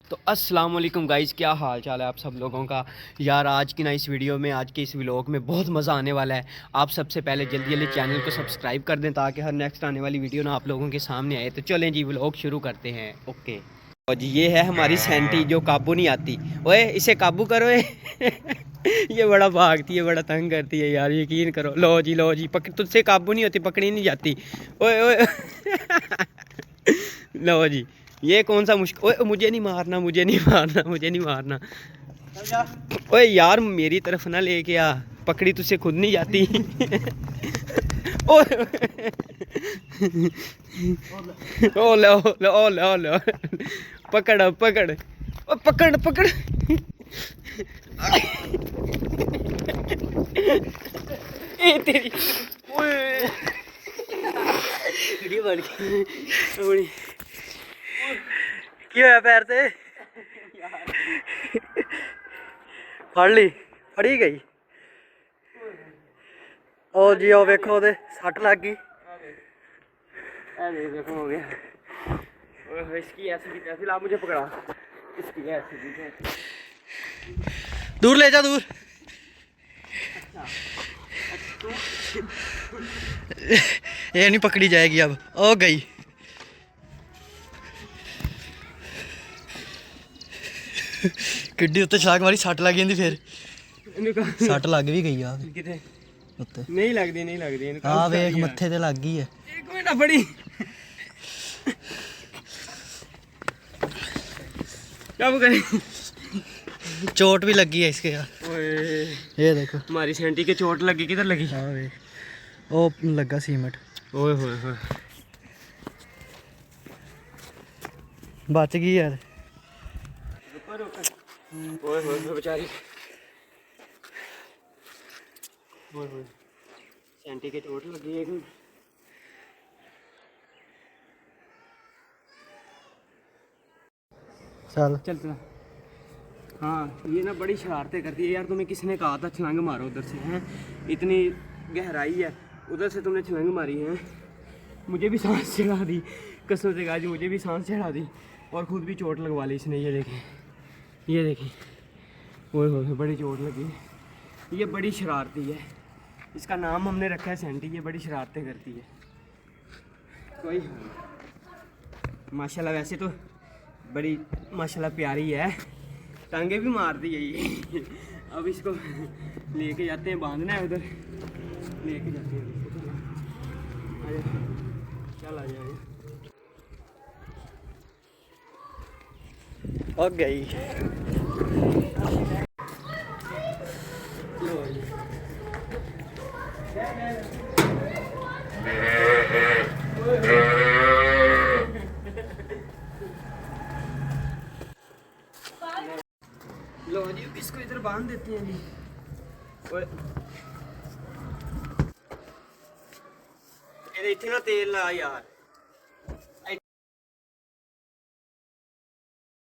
तो अस्सलाम वालेकुम गाइस, क्या हाल चाल है आप सब लोगों का। यार आज की ना इस वीडियो में, आज के इस व्लॉग में बहुत मज़ा आने वाला है। आप सबसे पहले जल्दी जल्दी चैनल को सब्सक्राइब कर दें ताकि हर नेक्स्ट आने वाली वीडियो ना आप लोगों के सामने आए। तो चलें जी, व्लॉग शुरू करते हैं। ओके। और जी ये है हमारी सैंटी जो काबू नहीं आती। ओए इसे काबू करो ये बड़ा भागती है, बड़ा तंग करती है यार, यकीन करो। लो जी पकड़, तुझसे काबू नहीं होती, पकड़ी नहीं जाती। ओए ओए लो जी, ये कौन सा मुश्किल। ओए मुझे नहीं मारना, मुझे नहीं मारना, मुझे नहीं मारना। ओए यार मेरी तरफ ना लेके आ, पकड़ी तुझसे खुद नहीं जाती। ओए ओ लो लो ओ लो लो, पकड़ पकड़, ओ पकड़ पकड़। ए तेरी ओए वीडियो बन गई। की होया पैर ते फड़ ली, फड़ी गई। ओ जी ओ वेखो ओदे सट लग गई। देखो हो गया। इसकी ऐसी की तैसी, ला मुझे पकड़ा। इसकी ऐसी की तैसी। दूर ले जा, दूर। ये नहीं पकड़ी जाएगी अब, ओ गई। किड्डी उत्ते छाक मारी, सट लग जाती, फिर सट लग भी गई यार। नहीं लगती, नहीं लगती। हाँ वेख मत्थे ते लग गई है। एक मिनट बड़ी कब करें। चोट भी लगी है इसके यार। ये देखो हमारी सेंटी के चोट लगी। किधर लगी? हाँ वे ओ लगा सीमेंट। ओए होए होए, बच गई यार। ओए होए बेचारी, ओए होए सेंटी के चोट लगी। एक चल चल। हाँ ये ना बड़ी शरारतें करती है यार। तुम्हें किसने कहा था छलांग मारो उधर से? हैं इतनी गहराई है, उधर से तुमने छलांग मारी है। मुझे भी सांस चढ़ा दी, कसम से कहा जी, मुझे भी सांस चढ़ा दी और ख़ुद भी चोट लगवा ली इसने। ये देखें, ये देखें, ओए होए बड़ी चोट लगी। ये बड़ी शरारती है, इसका नाम हमने रखा है सेंटी। ये बड़ी शरारतें करती है। कोई माशाल्लाह, वैसे तो बड़ी माशाल्लाह प्यारी है, टांगे भी मार दी है ये। अब इसको लेके जाते हैं, बांधना है उधर, लेके जाते हैं इसको। चल आ जाए। और गई। लो जी इसको इधर बांध देते हैं जी। इतना तेल ला यार।